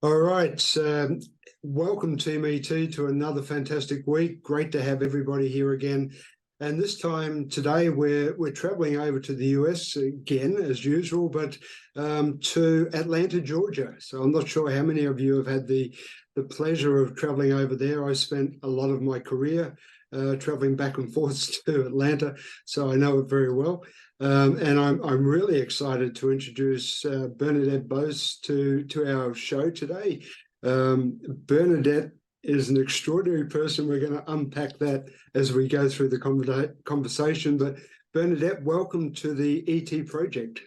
All right. Welcome Team ET to another fantastic week. Great to have everybody here again. And this time today we're traveling over to the US again as usual, but to Atlanta, Georgia. So I'm not sure how many of you have had the pleasure of traveling over there. I spent a lot of my career traveling back and forth to Atlanta, so I know it very well. And I'm really excited to introduce Bernadette Boas to our show today. Bernadette is an extraordinary person. We're going to unpack that as we go through the conversation. But Bernadette, welcome to the ET Project.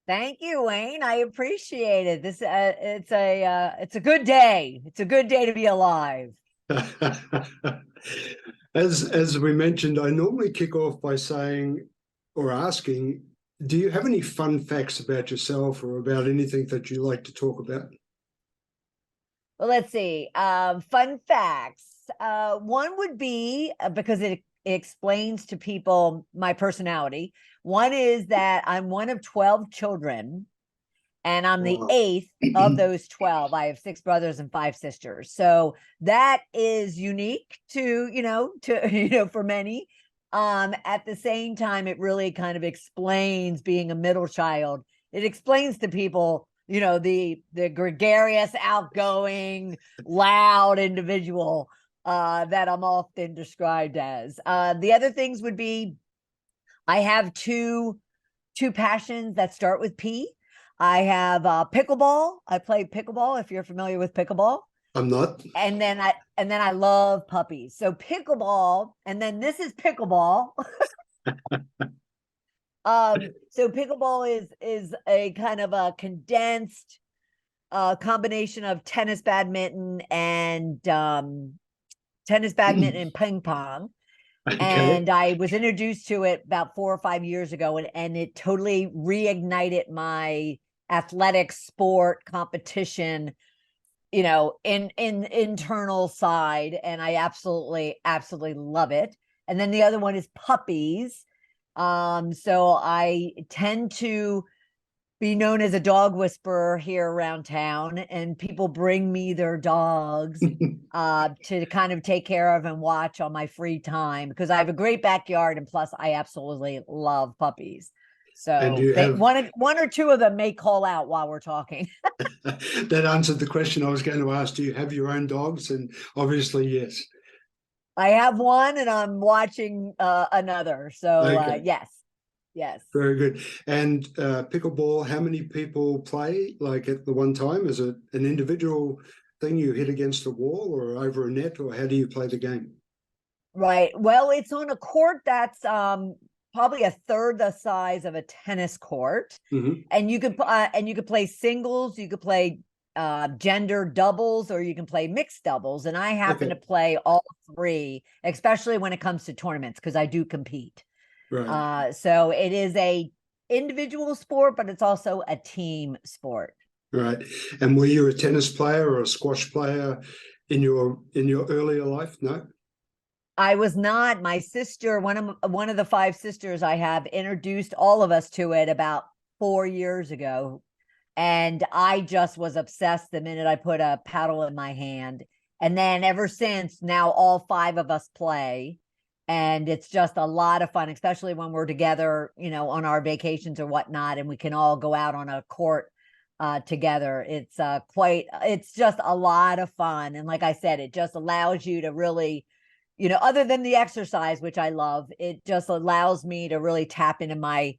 Thank you, Wayne. I appreciate it. This it's a good day. It's a good day to be alive. As we mentioned, I normally kick off by saying or asking, do you have any fun facts about yourself or about anything that you like to talk about? Well, let's see. Fun facts. One would be because it explains to people my personality. One is that I'm one of 12 children, and I'm the eighth of those 12. I have 6 brothers and 5 sisters. So that is unique to for many. At the same time, it really kind of explains being a middle child. It explains to people, the gregarious, outgoing, loud individual that I'm often described as. The other things would be, I have two passions that start with P. I have pickleball. I play pickleball, if you're familiar with pickleball. I'm not. And then I love puppies. So pickleball, and then this is pickleball. So pickleball is a kind of a condensed combination of tennis, badminton, and ping pong. Okay. And I was introduced to it about 4 or 5 years ago, and it totally reignited my athletic sport competition, in internal side. And I absolutely love it. And then the other one is puppies. So I tend to be known as a dog whisperer here around town, and people bring me their dogs to kind of take care of and watch on my free time, because I have a great backyard, and plus I absolutely love puppies. So one or two of them may call out while we're talking. That answered the question I was going to ask. Do you have your own dogs? And obviously, yes. I have one, and I'm watching another. So okay. Yes. Very good. And pickleball, how many people play like at the one time? Is it an individual thing you hit against a wall or over a net, or how do you play the game? Right. Well, it's on a court that's probably a third the size of a tennis court. Mm-hmm. And you could play singles, you could play gender doubles, or you can play mixed doubles. And I happen to play all 3, especially when it comes to tournaments, because I do compete. Right. So it is a individual sport, but it's also a team sport. Right. And were you a tennis player or a squash player in your earlier life? No. I was not. My sister, one of the 5 sisters I have, introduced all of us to it about 4 years ago. And I just was obsessed the minute I put a paddle in my hand. And then ever since, now all 5 of us play. And it's just a lot of fun, especially when we're together, on our vacations or whatnot, and we can all go out on a court together. It's just a lot of fun. And like I said, it just allows you to really, other than the exercise, which I love, it just allows me to really tap into my,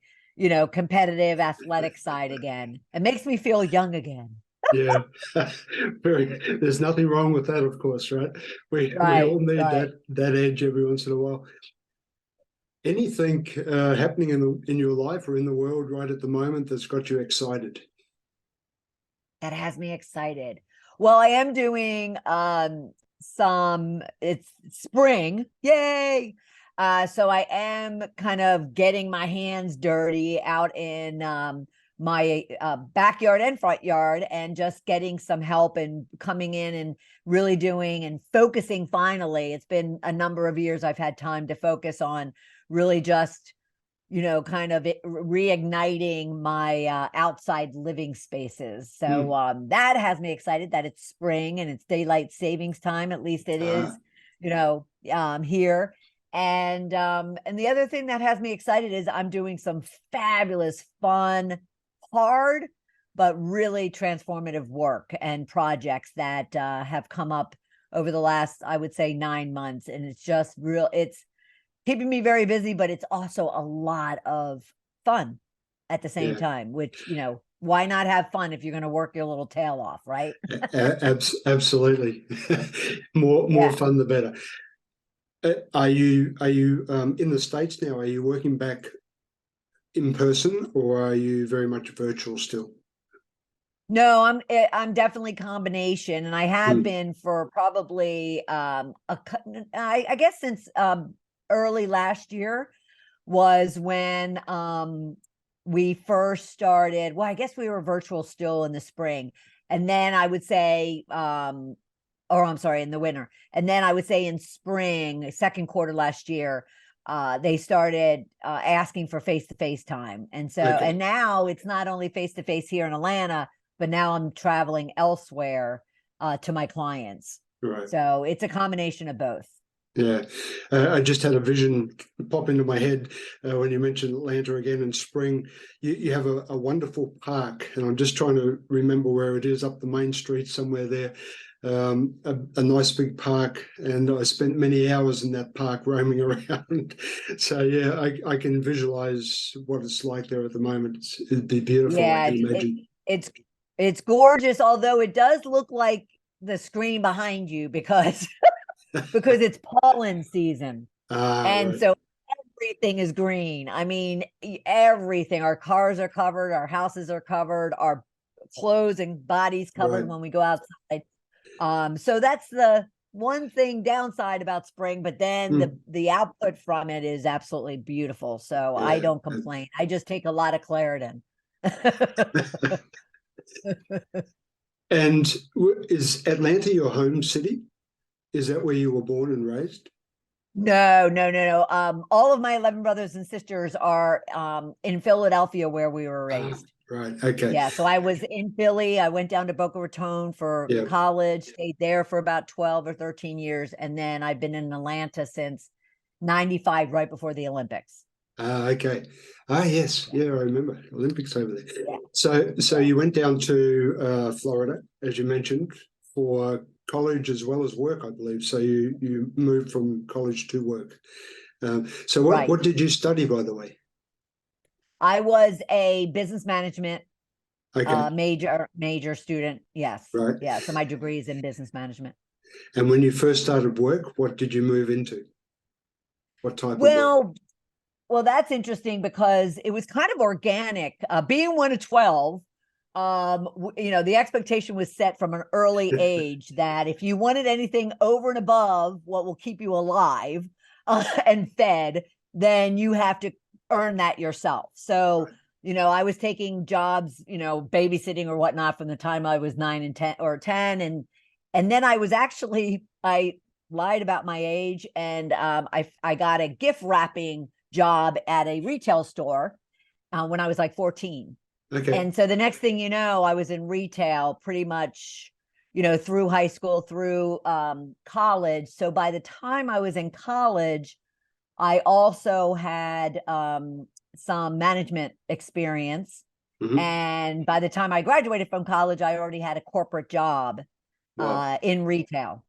competitive athletic side again. It makes me feel young again. Yeah, there's nothing wrong with that, of course, right? We all need that edge every once in a while. Anything happening in your life or in the world right at the moment that's got you excited? That has me excited. Well, I am doing it's spring, yay! So I am kind of getting my hands dirty out in my backyard and front yard, and just getting some help and coming in and really doing and focusing. Finally, it's been a number of years I've had time to focus on really just kind of reigniting my outside living spaces. So that has me excited that it's spring and it's daylight savings time. At least it is, here. And the other thing that has me excited is I'm doing some fabulous, fun, hard, but really transformative work and projects that have come up over the last, I would say, 9 months. And it's just it's keeping me very busy, but it's also a lot of fun at the same time, which, why not have fun if you're going to work your little tail off, right? Absolutely. More fun, the better. Are you in the States now? Are you working back in person, or are you very much virtual still? No, I'm definitely combination, and I have been for probably I guess since early last year was when we first started. Well, I guess we were virtual still in the spring, and then I would say or I'm sorry, in the winter. And then I would say in spring, second quarter last year, they started asking for face-to-face time. And so, and now it's not only face-to-face here in Atlanta, but now I'm traveling elsewhere to my clients. Right. So it's a combination of both. Yeah. I just had a vision pop into my head when you mentioned Atlanta again in spring. You have a wonderful park, and I'm just trying to remember where it is, up the main street somewhere there. A nice big park, and I spent many hours in that park roaming around. So yeah, I can visualize what it's like there at the moment. It'd be beautiful. Yeah, I can imagine. It's gorgeous, although it does look like the screen behind you because it's pollen season. And right. so everything is green. I mean, everything. Our cars are covered, our houses are covered, our clothes and bodies covered when we go outside. So that's the one thing downside about spring, but then the output from it is absolutely beautiful. So I don't complain. I just take a lot of Claritin. And is Atlanta your home city? Is that where you were born and raised? No. All of my 11 brothers and sisters are in Philadelphia, where we were raised. Right. Okay. Yeah. So I was in Philly. I went down to Boca Raton for college, stayed there for about 12 or 13 years. And then I've been in Atlanta since 95, right before the Olympics. Okay. Yes. Yeah, I remember Olympics over there. Yeah. So you went down to Florida, as you mentioned, for college as well as work, I believe. So you moved from college to work. So what did you study, by the way? I was a business management major student. Yes. Right. Yeah. So my degree is in business management. And when you first started work, what did you move into? What type of work? Well, that's interesting because it was kind of organic. Being one of 12, the expectation was set from an early age that if you wanted anything over and above what will keep you alive and fed, then you have to earn that yourself. So, I was taking jobs, babysitting or whatnot from the time I was 9 and 10 or 10. And then I lied about my age, and I got a gift wrapping job at a retail store when I was like 14. Okay. And so the next thing you know, I was in retail pretty much, through high school, through college. So by the time I was in college, I also had some management experience. And by the time I graduated from college, I already had a corporate job in retail.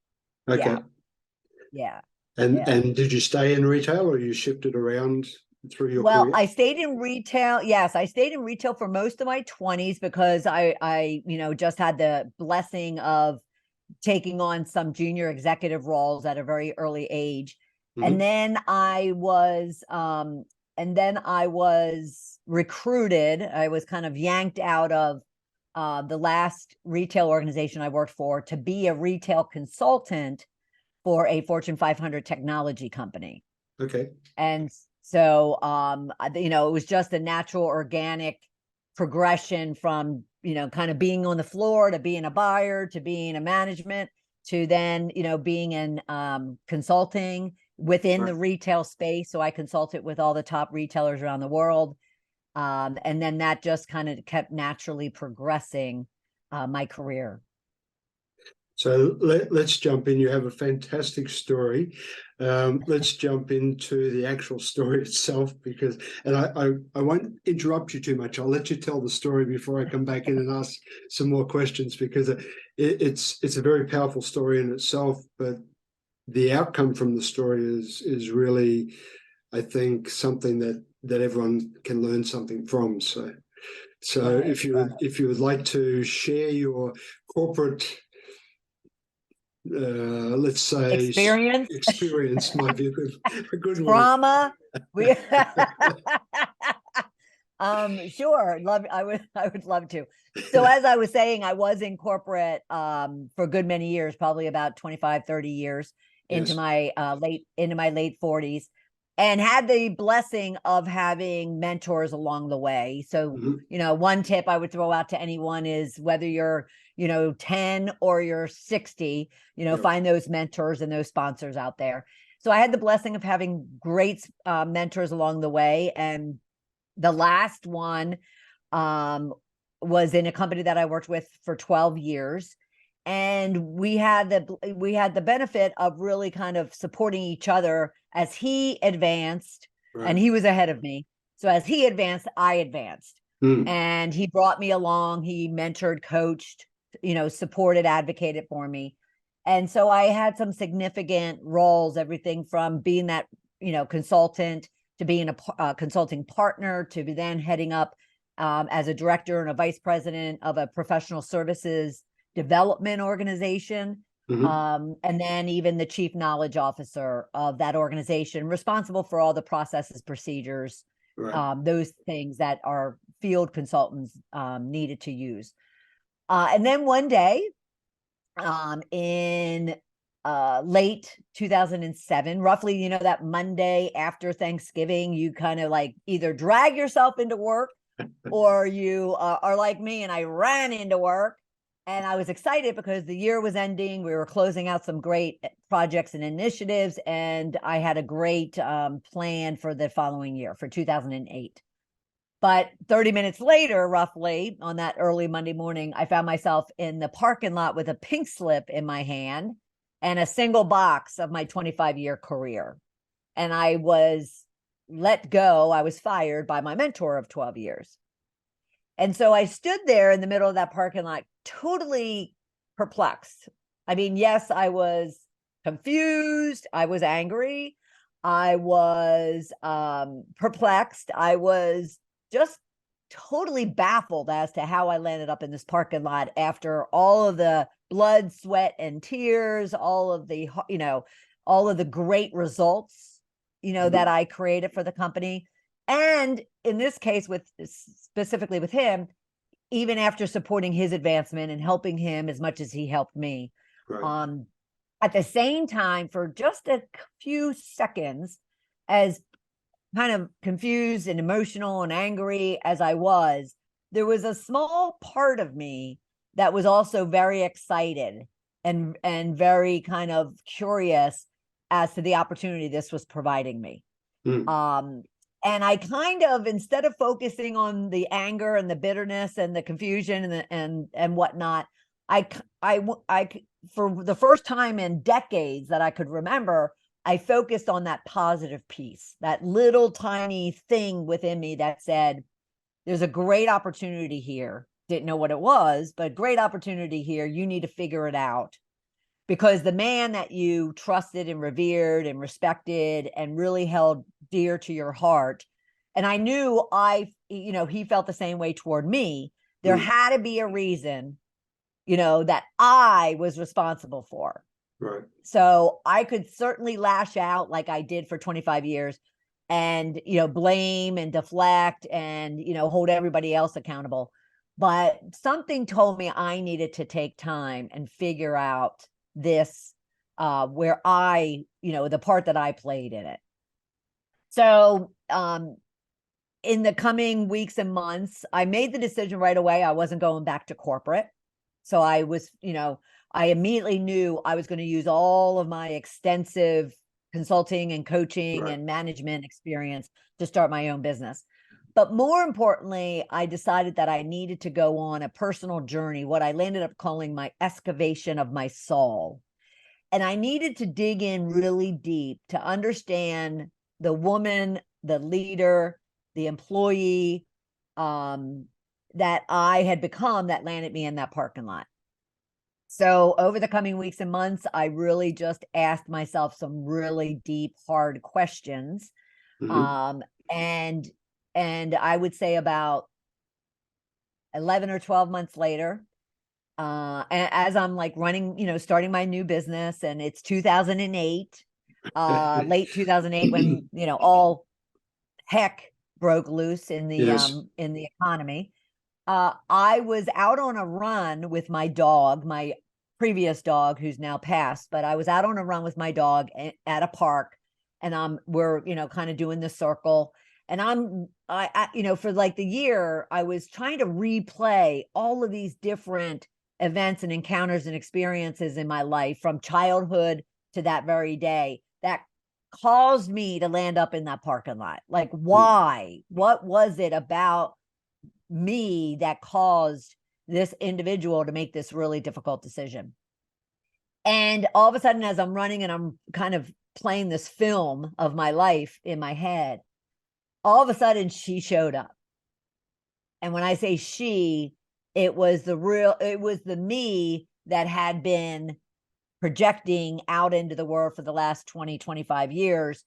Okay. Yeah. And did you stay in retail, or you shifted around through your career? Well, I stayed in retail. Yes, I stayed in retail for most of my 20s because I just had the blessing of taking on some junior executive roles at a very early age. And then I was recruited. I was kind of yanked out of the last retail organization I worked for to be a retail consultant for a Fortune 500 technology company. Okay. And so, it was just a natural, organic progression from, kind of being on the floor to being a buyer, to being a management, to then, being in consulting within the retail space. So I consulted with all the top retailers around the world. And then that just kind of kept naturally progressing my career. So let's jump in. You have a fantastic story. Let's jump into the actual story itself, because, and I won't interrupt you too much. I'll let you tell the story before I come back in and ask some more questions, because it's a very powerful story in itself. But the outcome from the story is really, I think, something that everyone can learn something from. So Right, if you would like to share your corporate, let's say, experience might be a good trauma. We sure, I would love to. So as I was saying, I was in corporate for a good many years, probably about 25, 30 years into my late 40s, and had the blessing of having mentors along the way. So, one tip I would throw out to anyone is, whether you're 10 or you're 60, find those mentors and those sponsors out there. So I had the blessing of having great mentors along the way. And the last one was in a company that I worked with for 12 years. And we had the benefit of really kind of supporting each other as he advanced, and he was ahead of me. So as he advanced, I advanced. And he brought me along. He mentored, coached, supported, advocated for me. And so I had some significant roles, everything from being that, consultant, to being a consulting partner, to be then heading up as a director and a vice president of a professional services development organization. And then even the chief knowledge officer of that organization, responsible for all the processes, procedures, those things that our field consultants needed to use. And then one day, in late 2007, roughly, that Monday after Thanksgiving, you kind of like either drag yourself into work or you are like me, and I ran into work. And I was excited because the year was ending. We were closing out some great projects and initiatives, and I had a great plan for the following year, for 2008. But 30 minutes later, roughly, on that early Monday morning, I found myself in the parking lot with a pink slip in my hand and a single box of my 25-year career. And I was let go. I was fired by my mentor of 12 years. And so I stood there in the middle of that parking lot, totally perplexed. I mean, yes, I was confused. I was angry. I was perplexed. I was just totally baffled as to how I landed up in this parking lot after all of the blood, sweat, and tears, all of the great results, that I created for the company. And in this case, specifically with him, even after supporting his advancement and helping him as much as he helped me, at the same time, for just a few seconds, as kind of confused and emotional and angry as I was, there was a small part of me that was also very excited and very kind of curious as to the opportunity this was providing me. And I kind of, instead of focusing on the anger and the bitterness and the confusion and whatnot, I for the first time in decades that I could remember, I focused on that positive piece, that little tiny thing within me that said, there's a great opportunity here. Didn't know what it was, but great opportunity here. You need to figure it out, because the man that you trusted and revered and respected and really held dear to your heart, and I knew he felt the same way toward me. There had to be a reason, that I was responsible for. Right. So I could certainly lash out like I did for 25 years and, blame and deflect and, hold everybody else accountable. But something told me I needed to take time and figure out this, where the part that I played in it. So, in the coming weeks and months, I made the decision right away. I wasn't going back to corporate. So I was, I immediately knew I was going to use all of my extensive consulting and coaching and management experience to start my own business. But more importantly, I decided that I needed to go on a personal journey, what I landed up calling my excavation of my soul. And I needed to dig in really deep to understand the woman, the leader, the employee that I had become that landed me in that parking lot. So over the coming weeks and months, I really just asked myself some really deep, hard questions. And I would say about 11 or 12 months later, as I'm like running, starting my new business, and it's 2008, late 2008, when, all heck broke loose in the economy. I was out on a run with my dog, my previous dog, who's now passed, but I was out on a run with my dog at a park, and we're, kind of doing the circle. And I for like the year, I was trying to replay all of these different events and encounters and experiences in my life from childhood to that very day that caused me to land up in that parking lot. Like, why? What was it about me that caused this individual to make this really difficult decision? And all of a sudden, as I'm running and I'm kind of playing this film of my life in my head, all of a sudden she showed up. And when I say she, it was the me that had been projecting out into the world for the last 20, 25 years.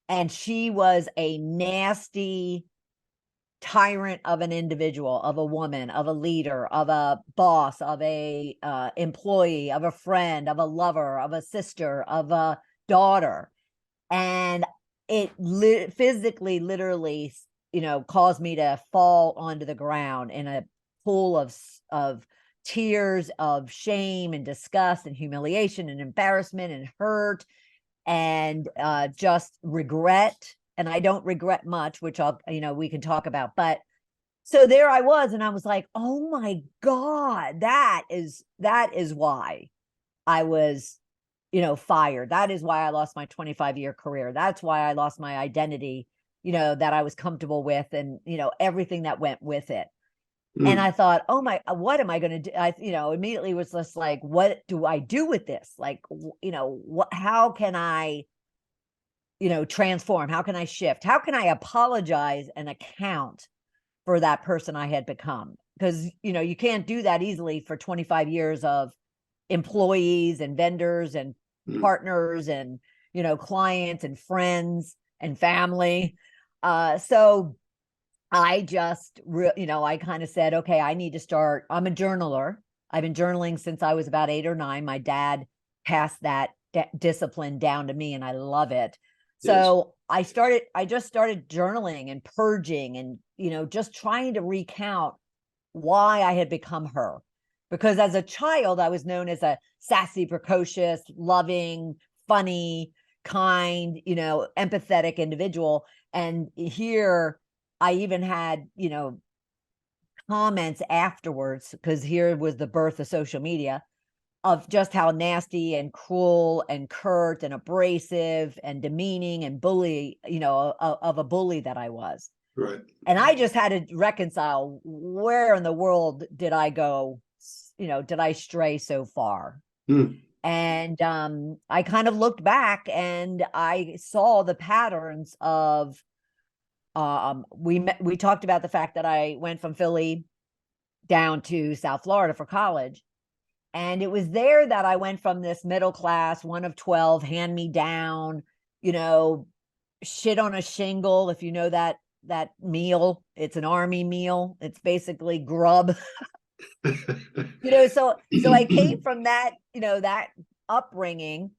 And she was a nasty tyrant of an individual, of a woman, of a leader, of a boss, of a employee, of a friend, of a lover, of a sister, of a daughter. And it physically, literally, caused me to fall onto the ground in a pool of tears, of shame and disgust and humiliation and embarrassment and hurt and just regret. And I don't regret much, which we can talk about. But so there I was, and I was like, oh my God, that is why I was, fired. That is why I lost my 25-year career. That's why I lost my identity, that I was comfortable with, and, everything that went with it. And I thought, oh my, what am I going to do? I, immediately was just like, what do I do with this? Like, how can I, transform? How can I shift? How can I apologize and account for that person I had become? Because, you can't do that easily for 25 years of employees and vendors and partners and, clients and friends and family. So I just, I kind of said, okay, I need to start. I'm a journaler. I've been journaling since I was about 8 or 9. My dad passed that discipline down to me, and I love it. So I just started journaling and purging and, just trying to recount why I had become her. Because as a child, I was known as a sassy, precocious, loving, funny, kind, empathetic individual. And here I even had, comments afterwards, because here was the birth of social media, of just how nasty and cruel and curt and abrasive and demeaning and bully, of a bully that I was. Right. And I just had to reconcile, where in the world did I go? Did I stray so far? And I kind of looked back and I saw the patterns of, we talked about the fact that I went from Philly down to South Florida for college. And it was there that I went from this middle class, one of 12, hand me down, shit on a shingle. If you know that meal, it's an army meal. It's basically grub. So I came from that, that upbringing,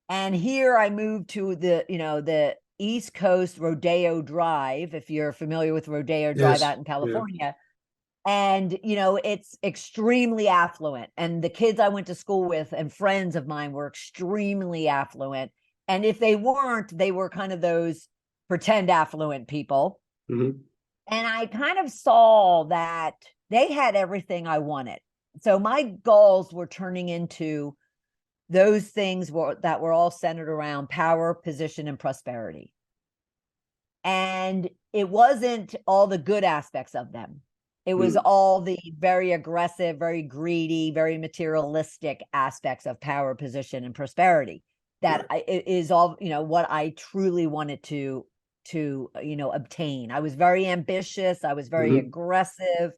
and here I moved to the East Coast Rodeo Drive, if you're familiar with Rodeo Drive out in California. Yeah. And, it's extremely affluent. And the kids I went to school with and friends of mine were extremely affluent. And if they weren't, they were kind of those pretend affluent people. And I kind of saw that they had everything I wanted. So my goals were turning into those things that were all centered around power, position, and prosperity. And it wasn't all the good aspects of them. It was all the very aggressive, very greedy, very materialistic aspects of power, position, and prosperity that is all, what I truly wanted to obtain. I was very ambitious. I was very aggressive.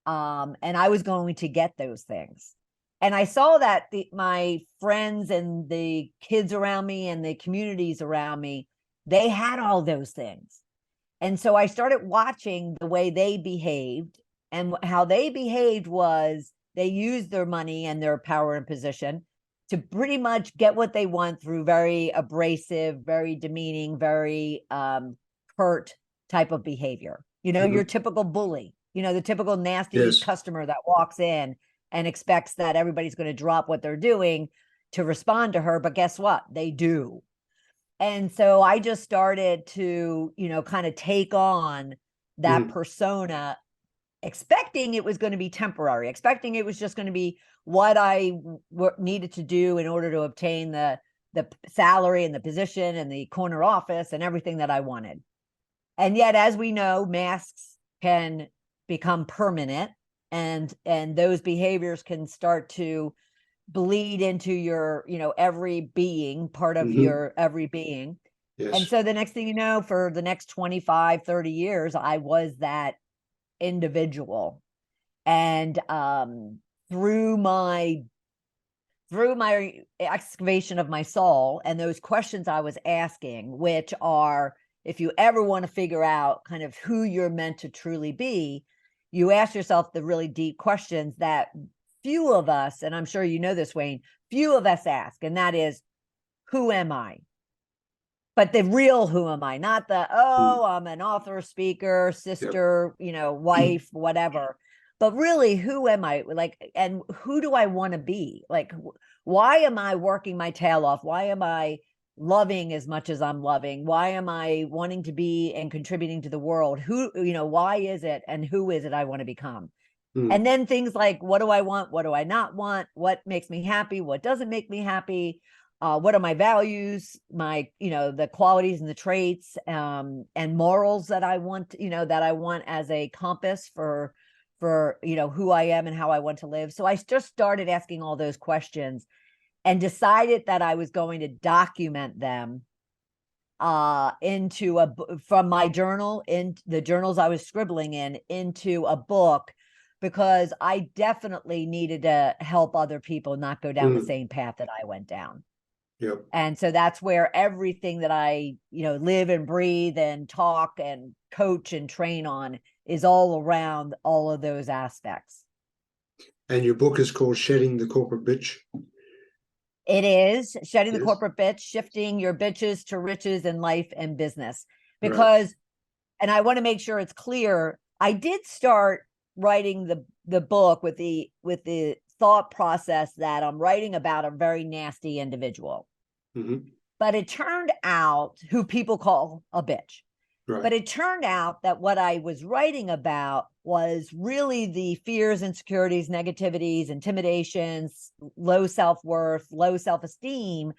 And I was going to get those things. And I saw that my friends and the kids around me and the communities around me, they had all those things. And so I started watching the way they behaved, and how they behaved was they used their money and their power and position to pretty much get what they want through very abrasive, very demeaning, very hurt type of behavior. Your typical bully, the typical nasty customer that walks in and expects that everybody's going to drop what they're doing to respond to her. But guess what? They do. And so I just started to, kind of take on that persona, expecting it was going to be temporary, expecting it was just going to be what I needed to do in order to obtain the salary and the position and the corner office and everything that I wanted. And yet, as we know, masks can become permanent, and those behaviors can start to bleed into your, every being, part of your every being. Yes. And so the next thing you know, for the next 25, 30 years, I was that individual. And through my excavation of my soul and those questions I was asking, which are, if you ever want to figure out kind of who you're meant to truly be, you ask yourself the really deep questions that few of us, and I'm sure you know this, Wayne, few of us ask, and that is, who am I? But the real who am I, not the, I'm an author, speaker, sister, wife, whatever. But really, who am I? Like, and who do I want to be? Like, why am I working my tail off? Why am I loving as much as I'm loving? Why am I wanting to be and contributing to the world? Why is it, and who is it I want to become? And then things like, what do I want? What do I not want? What makes me happy? What doesn't make me happy? What are my values? My, the qualities and the traits, and morals that I want, that I want as a compass for, who I am and how I want to live. So I just started asking all those questions and decided that I was going to document them from my journal, in the journals I was scribbling into a book, because I definitely needed to help other people not go down the same path that I went down. Yep. And so that's where everything that I, live and breathe and talk and coach and train on is all around all of those aspects. And your book is called Shedding the Corporate Bitch. It is Shedding the Corporate Bitch, Shifting Your Bitches to Riches in Life and Business. Because, and I want to make sure it's clear, I did start writing the book with the thought process that I'm writing about a very nasty individual. But it turned out, who people call a bitch. But it turned out that what I was writing about was really the fears, insecurities, negativities, intimidations, low self-worth, low self-esteem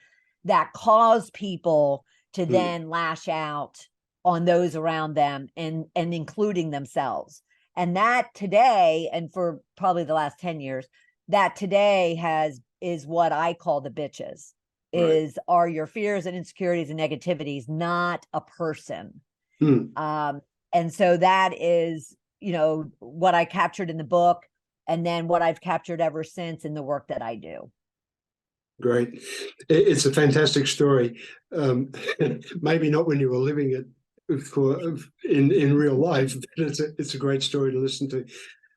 that cause people to then lash out on those around them, and including themselves. And that today, and for probably the last 10 years, that today is what I call the bitches, are your fears and insecurities and negativities, not a person. And so that is, what I captured in the book, and then what I've captured ever since in the work that I do. Great. It's a fantastic story. Maybe not when you were living it in real life, but it's a great story to listen to.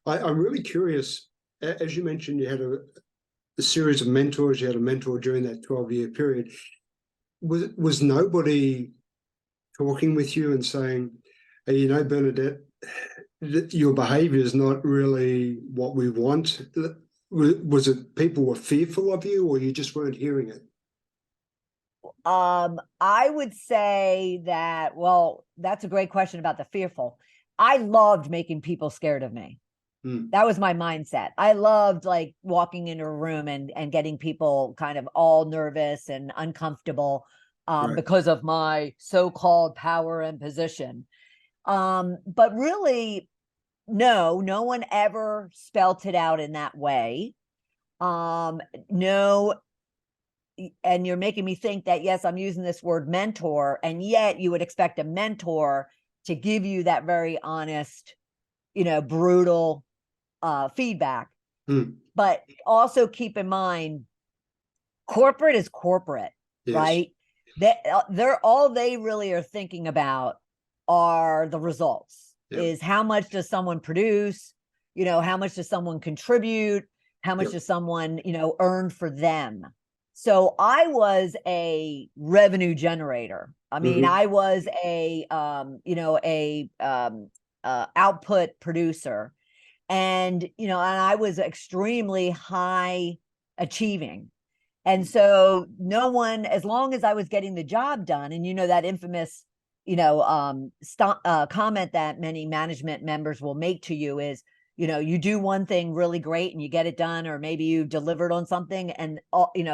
I'm really curious, as you mentioned, you had a series of mentors. You had a mentor during that 12-year period. Was nobody talking with you and saying, hey, Bernadette, your behavior is not really what we want? Was it people were fearful of you, or you just weren't hearing it? I would say that, well, that's a great question about the fearful. I loved making people scared of me. Mm. That was my mindset. I loved like walking into a room and getting people kind of all nervous and uncomfortable Right. because of my so-called power and position. But really, no one ever spelt it out in that way. No, and you're making me think that, yes, I'm using this word mentor, and yet you would expect a mentor to give you that very honest, brutal feedback. Mm. But also keep in mind, corporate is corporate, Yes. right? They're all they really are thinking about are the results. Yep. Is how much does someone produce? How much does someone contribute? How much Yep. does someone, earn for them? So I was a revenue generator. I mean, I was a output producer, and I was extremely high achieving. And so no one, as long as I was getting the job done, and that infamous comment that many management members will make to you is, you do one thing really great and you get it done, or maybe you delivered on something, and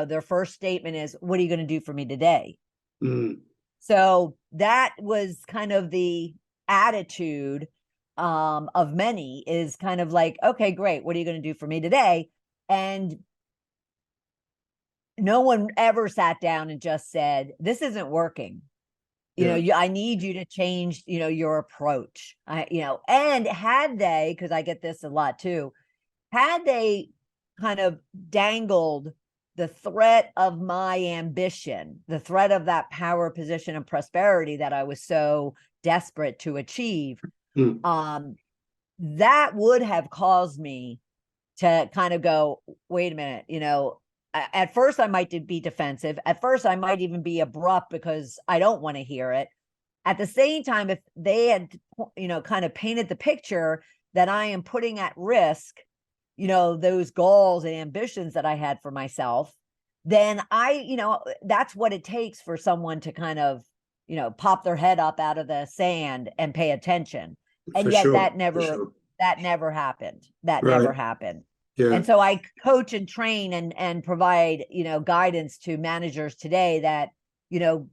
their first statement is, what are you going to do for me today? Mm. So that was kind of the attitude of many, is kind of like, okay, great, what are you going to do for me today? And no one ever sat down and just said, this isn't working. I need you to change, your approach. And had they, because I get this a lot too, had they kind of dangled the threat of my ambition, the threat of that power, position, and prosperity that I was so desperate to achieve, that would have caused me to kind of go, wait a minute, at first I might be defensive. At first I might even be abrupt because I don't want to hear it. At the same time, if they had, kind of painted the picture that I am putting at risk, those goals and ambitions that I had for myself, then that's what it takes for someone to kind of, pop their head up out of the sand and pay attention. And For yet sure. that never happened. That never happened. Yeah. And so I coach and train and provide, guidance to managers today that,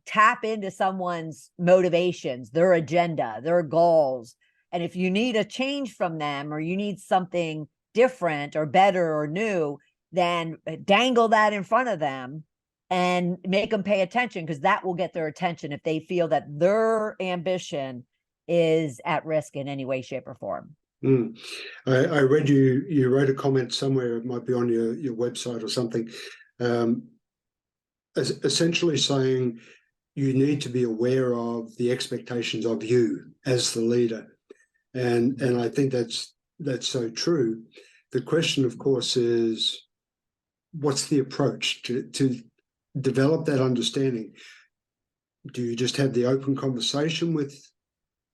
tap into someone's motivations, their agenda, their goals. And if you need a change from them, or you need something different or better or new, then dangle that in front of them and make them pay attention, because that will get their attention if they feel that their ambition is at risk in any way, shape, or form. Mm. I read you wrote a comment somewhere, it might be on your website or something, essentially saying you need to be aware of the expectations of you as the leader. And I think that's so true. The question, of course, is what's the approach to develop that understanding? Do you just have the open conversation with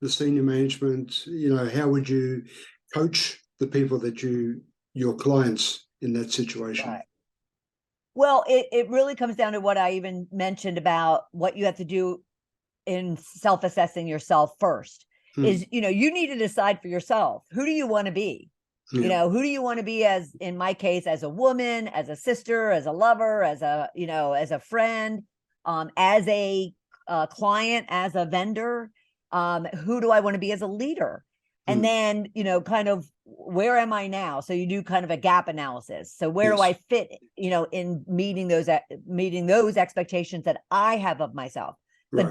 the senior management? How would you coach the people that your clients in that situation? Right. Well, it really comes down to what I even mentioned about what you have to do in self-assessing yourself first. Is, you need to decide for yourself, who do you want to be? Yeah. Who do you want to be, as in my case, as a woman, as a sister, as a lover, as a, as a friend, as a client, as a vendor? Who do I want to be as a leader? And then, kind of, where am I now? So you do kind of a gap analysis. So where do I fit, in meeting those expectations that I have of myself? Right.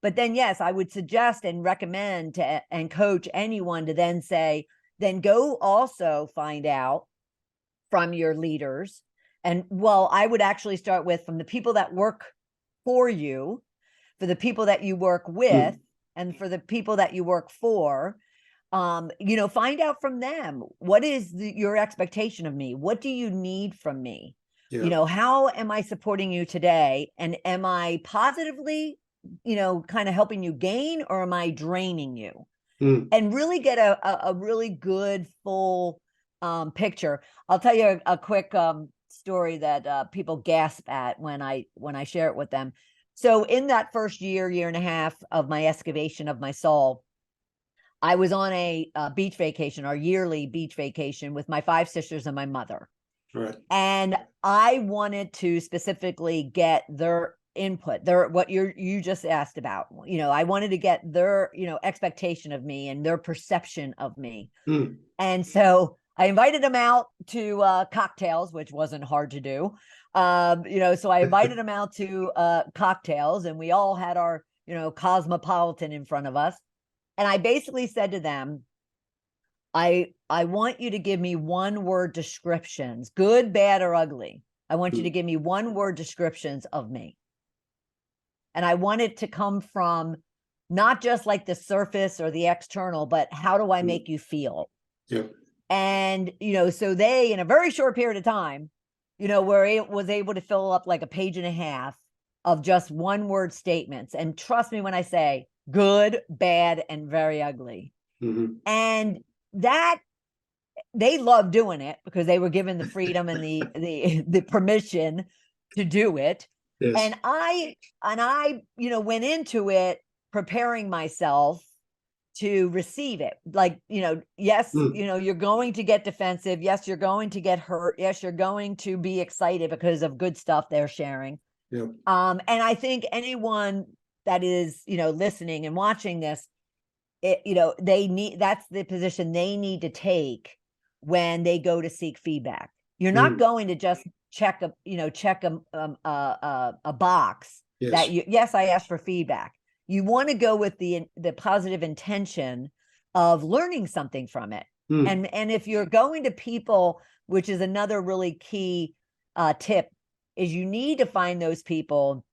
But then, yes, I would suggest and recommend to and coach anyone to then say, then go also find out from your leaders. And well, I would actually start with from the people that work for you, for the people that you work with, and for the people that you work for. Find out from them, what is your expectation of me? What do you need from me? Yeah. How am I supporting you today? And am I positively, kind of helping you gain, or am I draining you? And really get a really good full picture. I'll tell you a quick story that people gasp at when I share it with them. So in that first year and a half of my excavation of my soul, I was on a beach vacation, our yearly beach vacation with my 5 sisters and my mother. Right. And I wanted to specifically get their input, what you just asked about. I wanted to get their, expectation of me and their perception of me. Mm. And so I invited them out to cocktails, which wasn't hard to do. So I invited them out to cocktails, and we all had our, cosmopolitan in front of us. And I basically said to them, I want you to give me 1-word descriptions, good, bad, or ugly. I want you to give me 1-word descriptions of me. And I want it to come from not just like the surface or the external, but how do I make you feel? Yep. And, so they, in a very short period of time, was able to fill up like a page and a half of just 1-word statements. And trust me when I say good, bad, and very ugly. Mm-hmm. And that they loved doing it because they were given the freedom and the permission to do it. Yes. And I went into it preparing myself to receive it. Like, yes, you're going to get defensive. Yes, you're going to get hurt. Yes, you're going to be excited because of good stuff they're sharing. Yep. And I think anyone that is, listening and watching this, that's the position they need to take when they go to seek feedback. You're not going to just check a box. Yes. I asked for feedback. You want to go with the positive intention of learning something from it. And if you're going to people, which is another really key tip, is you need to find those people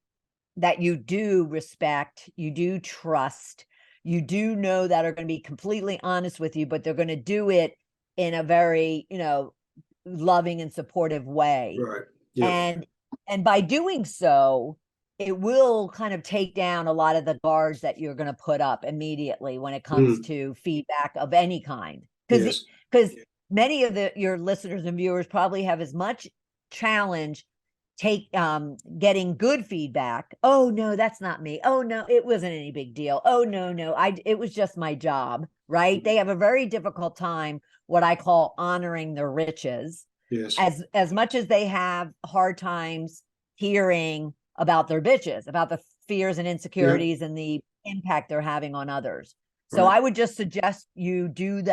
that you do respect, you do trust, you do know that are going to be completely honest with you, but they're going to do it in a very, loving and supportive way. Right. Yeah. And by doing so, it will kind of take down a lot of the guards that you're going to put up immediately when it comes to feedback of any kind. Because many of your listeners and viewers probably have as much challenge getting good feedback. Oh no, that's not me. Oh no, it wasn't any big deal. Oh no, it was just my job, right? They have a very difficult time, what I call honoring their riches. Yes. As much as they have hard times hearing about their bitches, about the fears and insecurities and the impact they're having on others. So I would just suggest you do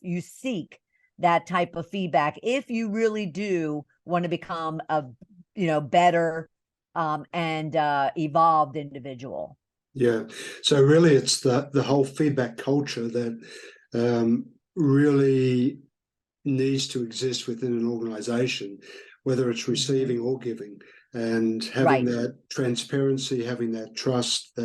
you seek that type of feedback if you really do want to become a better and evolved individual. Yeah. So really it's the whole feedback culture that really needs to exist within an organization, whether it's receiving or giving, and having that transparency, having that trust,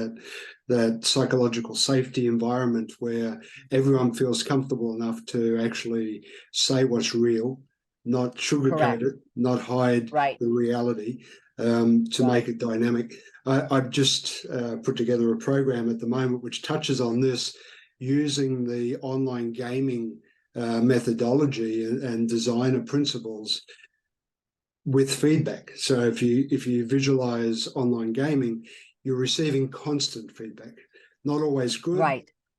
that psychological safety environment where everyone feels comfortable enough to actually say what's real, not sugarcoat it, not hide the reality, to make it dynamic. I've just put together a program at the moment which touches on this, using the online gaming methodology and designer principles with feedback. So if you visualize online gaming, you're receiving constant feedback, not always good,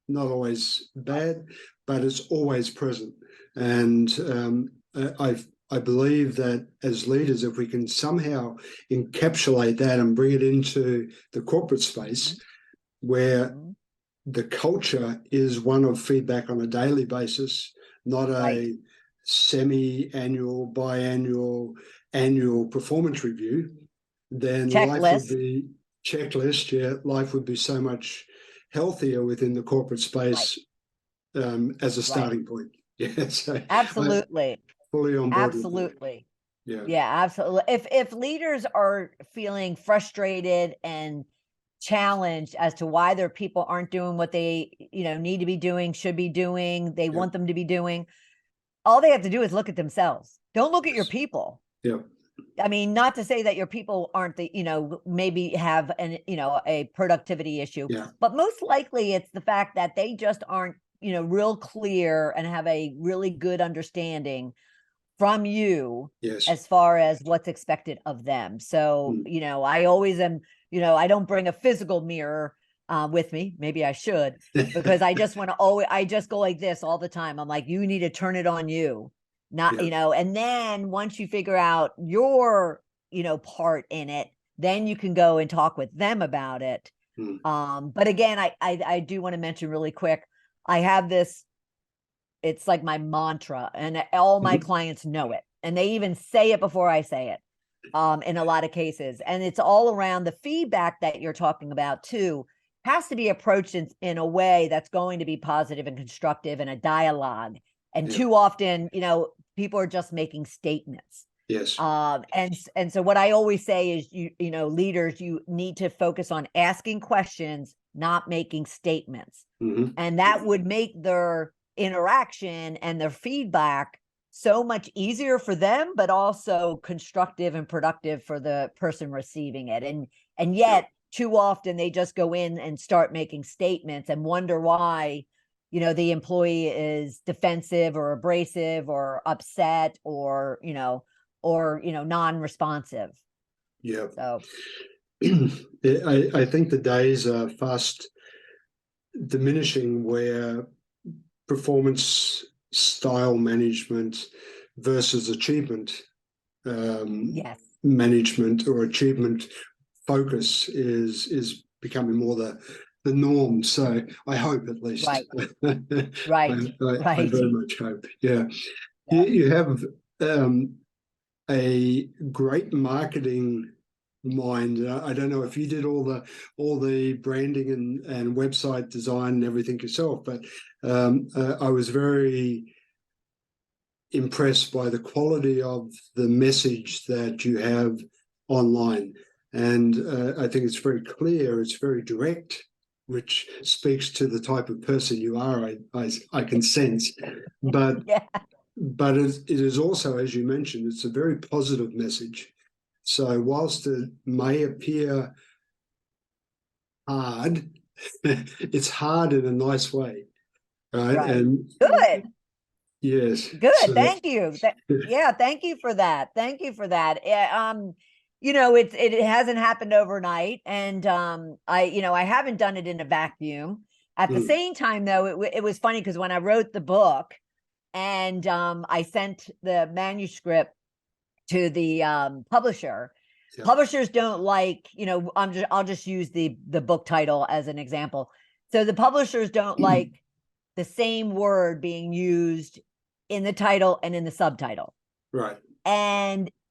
not always bad, but it's always present. And I believe that as leaders, if we can somehow encapsulate that and bring it into the corporate space, where the culture is one of feedback on a daily basis, not a semi-annual, biannual, annual performance review, then life would be life would be so much healthier within the corporate space as a starting point. Yeah, so absolutely. Fully on board. Absolutely. Yeah, absolutely. If leaders are feeling frustrated and challenged as to why their people aren't doing what they need to be doing, should be doing, they want them to be doing, all they have to do is look at themselves. Don't look at your people. I mean, not to say that your people aren't maybe have a productivity issue, but most likely it's the fact that they just aren't real clear and have a really good understanding from you as far as what's expected of them. So I always am, I don't bring a physical mirror with me. Maybe I should, because I just want to I just go like this all the time. I'm like, you need to turn it on you, not, Yeah. and then once you figure out your, part in it, then you can go and talk with them about it. Mm. But again, I do want to mention really quick, I have this, it's like my mantra, and all my clients know it, and they even say it before I say it, in a lot of cases. And it's all around the feedback that you're talking about too, has to be approached in a way that's going to be positive and constructive in a dialogue. And Yeah. too often, people are just making statements. Yes. And so what I always say is, leaders, you need to focus on asking questions, not making statements. And that would make their interaction and their feedback so much easier for them, but also constructive and productive for the person receiving it. And yet, too often they just go in and start making statements and wonder why, the employee is defensive or abrasive or upset or non-responsive. Yeah. So I think the days are fast diminishing where performance style management versus achievement yes, management or achievement focus is becoming more the norm. So I hope, at least. right, I right. very much hope. Yeah. Yeah. You have a great marketing mind. I don't know if you did all the branding and website design and everything yourself, but I was very impressed by the quality of the message that you have online. And I think it's very clear, it's very direct, which speaks to the type of person you are, I can sense. But Yeah. but it is also, as you mentioned, it's a very positive message. So whilst it may appear hard, it's hard in a nice way, right? Right. And Good. yes, Good. so Thank you. Yeah, thank you for that. Thank you for that. It hasn't happened overnight, and I haven't done it in a vacuum. At the same time, though, it was funny because when I wrote the book and I sent the manuscript to the publisher, yeah, publishers don't like, I'll just use the book title as an example. So the publishers don't like the same word being used in the title and in the subtitle. right.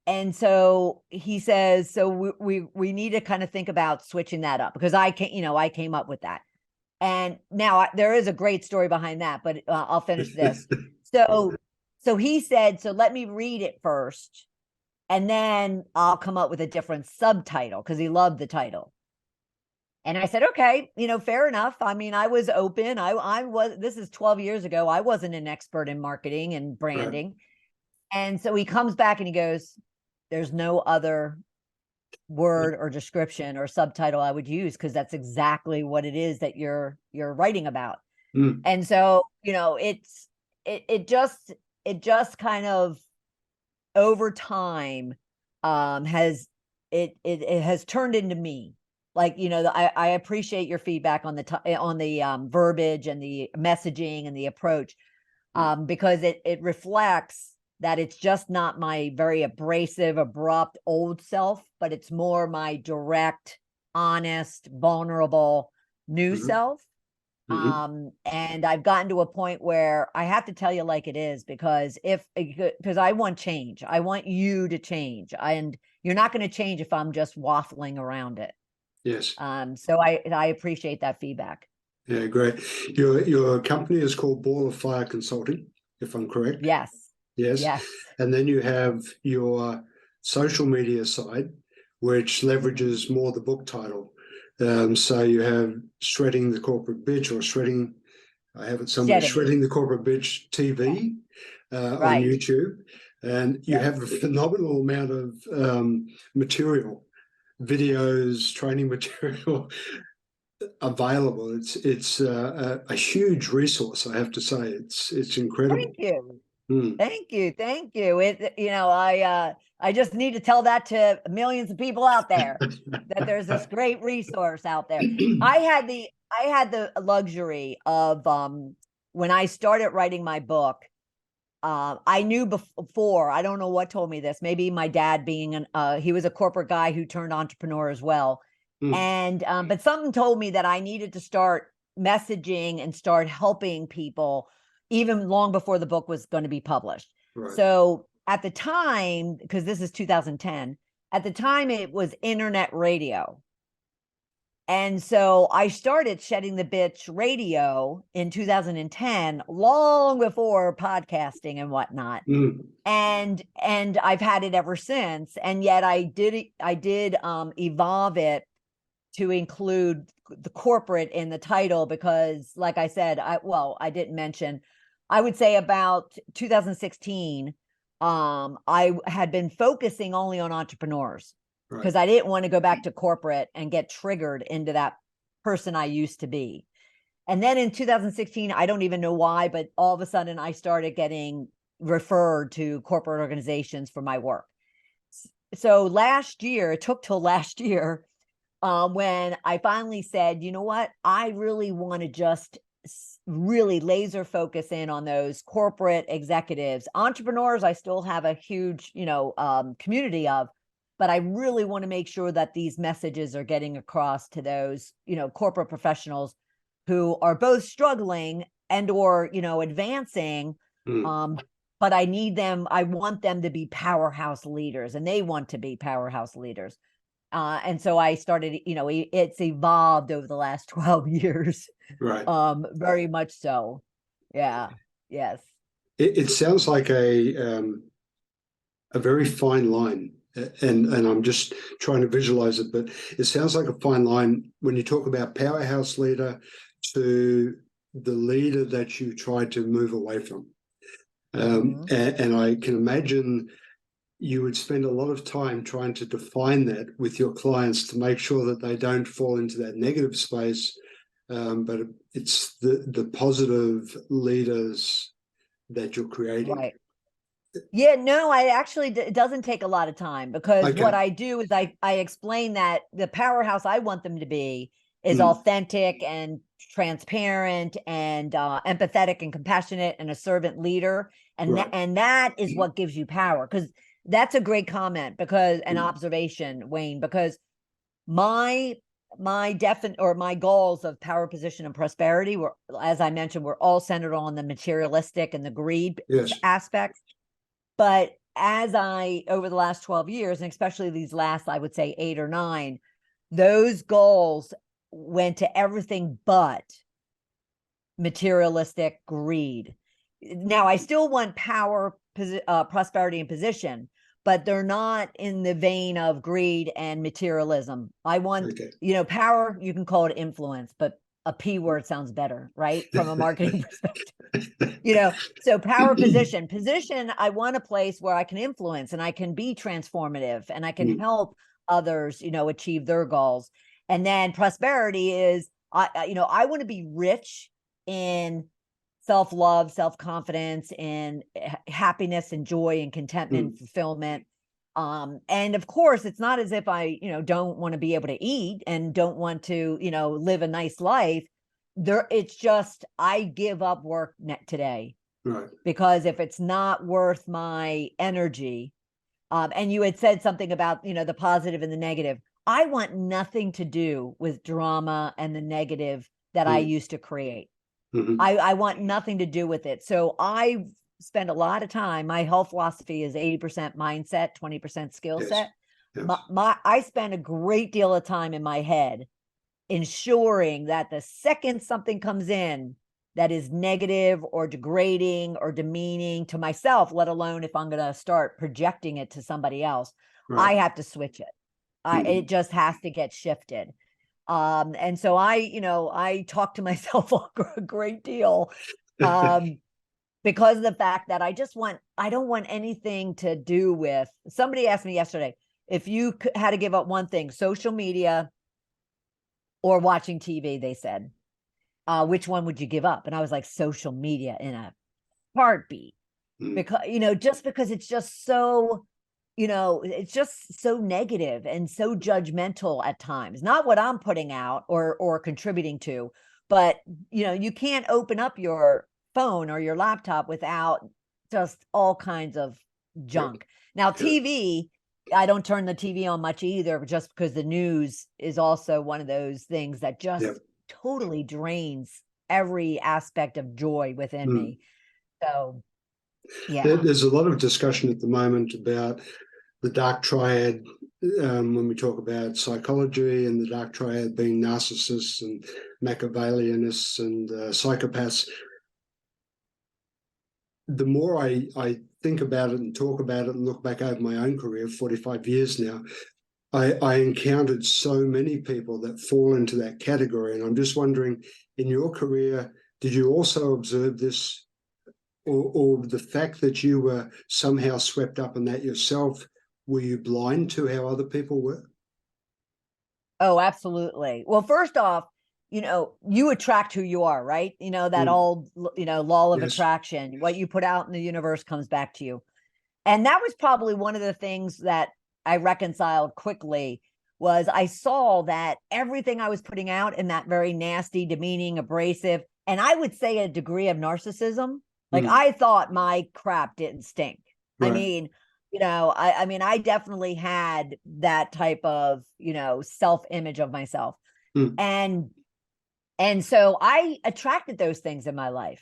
And so he says, so we need to kind of think about switching that up, because I came up with that. And now there is a great story behind that, but I'll finish this. So he said, so let me read it first, and then I'll come up with a different subtitle, because he loved the title. And I said, okay, fair enough. I mean, I was open. This is 12 years ago. I wasn't an expert in marketing and branding. Right. And so he comes back and he goes, there's no other word or description or subtitle I would use, because that's exactly what it is that you're writing about. And so, it just kind of over time has turned into me. Like, I appreciate your feedback on the verbiage and the messaging and the approach, because it reflects that it's just not my very abrasive, abrupt old self, but it's more my direct, honest, vulnerable new self. And I've gotten to a point where I have to tell you like it is, because I want change. I want you to change, and you're not going to change if I'm just waffling around it. Yes. So I appreciate that feedback. Yeah, great. Your company is called Ball of Fire Consulting, if I'm correct. Yes. Yes. Yes. And then you have your social media side, which leverages more the book title. So you have Shredding the Corporate Bitch, or Shredding, I have it somewhere, Shredding the Corporate Bitch TV on YouTube. And you have a phenomenal amount of material, videos, training material available. It's a huge resource, I have to say. It's incredible. Thank you. Thank you. Thank you. I just need to tell that to millions of people out there that there's this great resource out there. I had the luxury of when I started writing my book, I knew before, I don't know what told me this, maybe my dad being he was a corporate guy who turned entrepreneur as well. And but something told me that I needed to start messaging and start helping people even long before the book was going to be published. Right. So at the time, because this is 2010, at the time it was internet radio. And so I started Shedding the Bitch Radio in 2010, long before podcasting and whatnot. And I've had it ever since. And yet I did evolve it to include the corporate in the title, because like I said, I didn't mention, I would say about 2016, I had been focusing only on entrepreneurs, because I didn't want to go back to corporate and get triggered into that person I used to be. And then in 2016, I don't even know why, but all of a sudden I started getting referred to corporate organizations for my work. So last year, it took till last year, when I finally said, you know what, I really want to just really laser focus in on those corporate executives. Entrepreneurs, I still have a huge, community of, but I really want to make sure that these messages are getting across to those, corporate professionals who are both struggling and or, advancing. But I want them to be powerhouse leaders, and they want to be powerhouse leaders. And so I started, it's evolved over the last 12 years. Right. Very much so. Yeah. Yes. It sounds like a very fine line. And I'm just trying to visualize it, but it sounds like a fine line when you talk about powerhouse leader to the leader that you try to move away from. And I can imagine you would spend a lot of time trying to define that with your clients to make sure that they don't fall into that negative space. But it's the positive leaders that you're creating. Right. Yeah, no, it doesn't take a lot of time, because what I do is I explain that the powerhouse I want them to be is authentic and transparent and empathetic and compassionate and a servant leader. And that is what gives you power. Because that's a great comment, because an observation, Wayne, because my goals of power, position, and prosperity were, as I mentioned, were all centered on the materialistic and the greed aspects. But as over the last 12 years, and especially these last, I would say 8 or 9, those goals went to everything but materialistic greed. Now, I still want power, prosperity, and position, but they're not in the vein of greed and materialism. I want, power, you can call it influence, but a P word sounds better, right? From a marketing perspective. So power, position, I want a place where I can influence and I can be transformative and I can help others, achieve their goals. And then prosperity is, I want to be rich in self-love, self-confidence, and happiness and joy and contentment, and fulfillment. And of course, it's not as if I, don't want to be able to eat and don't want to, live a nice life. It's just, I give up work today. Right. Because if it's not worth my energy, and you had said something about, the positive and the negative, I want nothing to do with drama and the negative that I used to create. I want nothing to do with it. So I spend a lot of time. My health philosophy is 80% mindset, 20% skill set. I spend a great deal of time in my head ensuring that the second something comes in that is negative or degrading or demeaning to myself, let alone if I'm going to start projecting it to somebody else, I have to switch it. It just has to get shifted. And so I talk to myself a great deal, because of the fact that I don't want anything to do with, somebody asked me yesterday, if you had to give up one thing, social media or watching TV, they said, which one would you give up? And I was like, social media in a heartbeat. because, just because it's just so, it's just so negative and so judgmental at times, not what I'm putting out or contributing to, but, you can't open up your phone or your laptop without just all kinds of junk. Now, TV, I don't turn the TV on much either, just because the news is also one of those things that just totally drains every aspect of joy within me. So, yeah. There's a lot of discussion at the moment about the dark triad when we talk about psychology, and the dark triad being narcissists and Machiavellianists and psychopaths. The more I think about it and talk about it and look back over my own career, 45 years now, I encountered so many people that fall into that category. And I'm just wondering, in your career, did you also observe this, or the fact that you were somehow swept up in that yourself, were you blind to how other people were? Oh, absolutely. Well, first off, you attract who you are, right? That old, law of attraction. What you put out in the universe comes back to you. And that was probably one of the things that I reconciled quickly, was I saw that everything I was putting out in that very nasty, demeaning, abrasive, and I would say a degree of narcissism. Like, I thought my crap didn't stink. Right. I mean, I definitely had that type of, self-image of myself. And so I attracted those things in my life.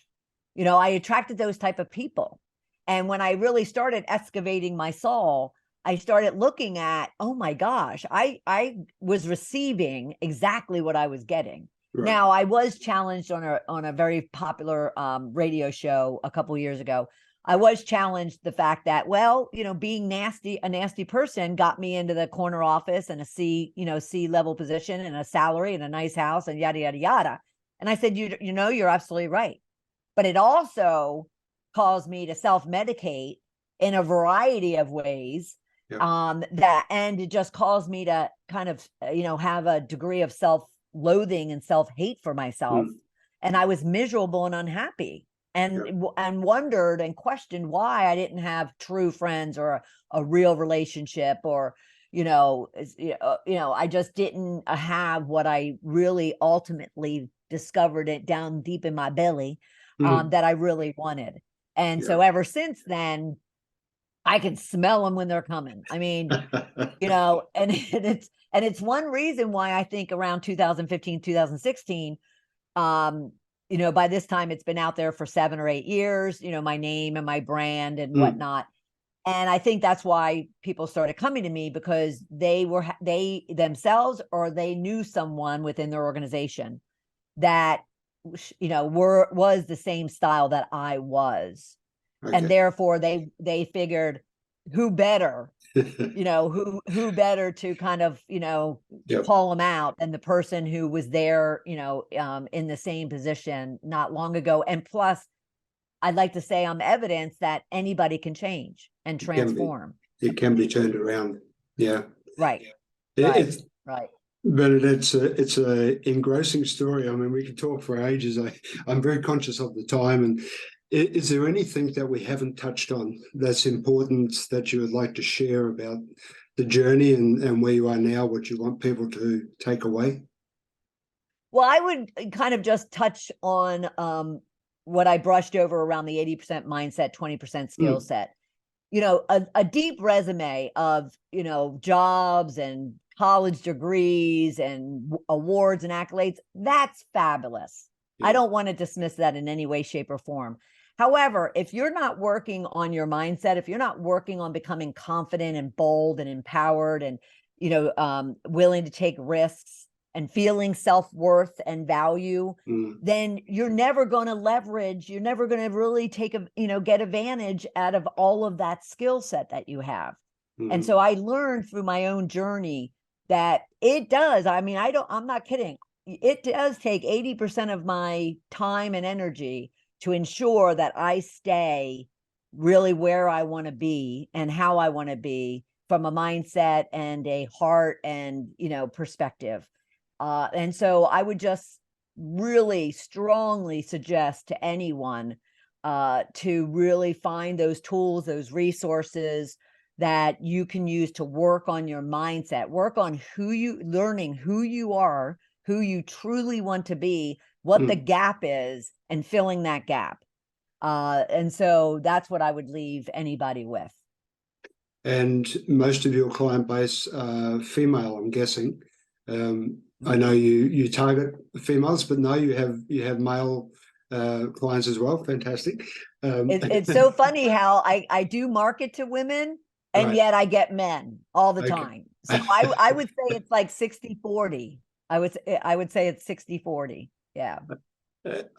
I attracted those type of people. And when I really started excavating my soul, I started looking at, oh my gosh, I was receiving exactly what I was getting. Right. Now, I was challenged on a very popular radio show a couple of years ago. I was challenged the fact that, well, being a nasty person got me into the corner office and a C-level position and a salary and a nice house and yada, yada, yada. And I said, you're absolutely right. But it also caused me to self-medicate in a variety of ways. And it just caused me to kind of, have a degree of self-loathing and self-hate for myself. And I was miserable and unhappy. And wondered and questioned why I didn't have true friends or a real relationship, or I just didn't have what I really ultimately discovered it down deep in my belly that I really wanted. And so ever since then, I can smell them when they're coming. I mean, and it's one reason why I think around 2015, 2016, by this time it's been out there for 7 or 8 years, my name and my brand and whatnot. And I think that's why people started coming to me, because they themselves, or they knew someone within their organization that, was the same style that I was. Okay. And therefore they figured, who better, who better to kind of, call them out than the person who was there, in the same position not long ago. And plus, I'd like to say I'm evidence that anybody can change and transform. It can be turned around. Yeah. Right. Right. Bernadette, it's a engrossing story. I mean, we could talk for ages. I'm very conscious of the time. And is there anything that we haven't touched on that's important that you would like to share about the journey and where you are now, what you want people to take away? Well, I would kind of just touch on what I brushed over around the 80% mindset, 20% skill set. A deep resume of, jobs and college degrees and awards and accolades, that's fabulous. Yeah. I don't want to dismiss that in any way, shape, or form. However, if you're not working on your mindset, if you're not working on becoming confident and bold and empowered and, willing to take risks and feeling self-worth and value, then you're never going to leverage, you're never going to really get advantage out of all of that skill set that you have. And so I learned through my own journey that it does. I mean, I'm not kidding. It does take 80% of my time and energy to ensure that I stay really where I want to be and how I want to be, from a mindset and a heart and, perspective. And so I would just really strongly suggest to anyone to really find those tools, those resources that you can use to work on your mindset, work on learning who you are, who you truly want to be, what the gap is, and filling that gap. And so that's what I would leave anybody with. And most of your client base are female, I'm guessing. I know you target females, but no, you have male clients as well. Fantastic. It's so funny how I do market to women, and right. Yet I get men all the Okay. time. So I would say it's like 60-40. I would say it's 60-40. Yeah.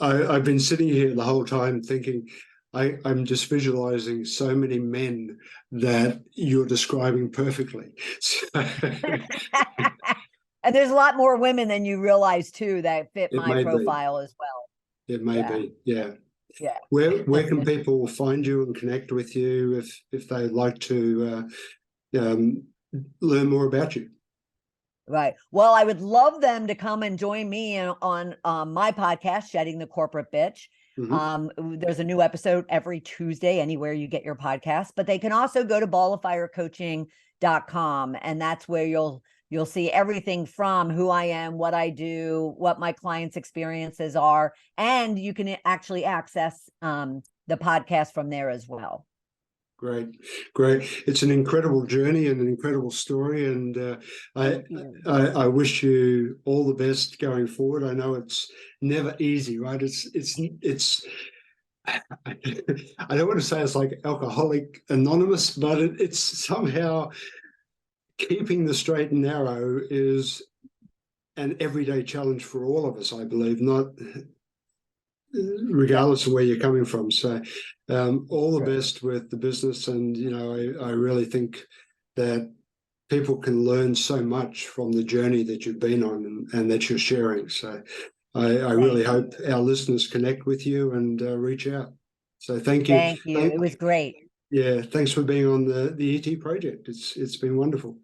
I've been sitting here the whole time thinking, I'm just visualizing so many men that you're describing perfectly. So, and there's a lot more women than you realize too that fit it my may profile as well. It may be, yeah. Yeah. Where can people find you and connect with you if they'd like to learn more about you? Right. Well, I would love them to come and join me on my podcast, Shedding the Corporate Bitch. There's a new episode every Tuesday, anywhere you get your podcast, but they can also go to balloffirecoaching.com, and that's where you'll see everything from who I am, what I do, what my clients' experiences are, and you can actually access the podcast from there as well. Great. It's an incredible journey and an incredible story, and I wish you all the best going forward. I know it's never easy, right? It's I don't want to say it's like Alcoholic Anonymous, but it's somehow keeping the straight and narrow is an everyday challenge for all of us, I believe, not regardless of where you're coming from. So all the best with the business. And, I really think that people can learn so much from the journey that you've been on and that you're sharing. So I really hope our listeners connect with you and reach out. So thank you. Thank you. It was great. Yeah, thanks for being on the ET project. It's been wonderful.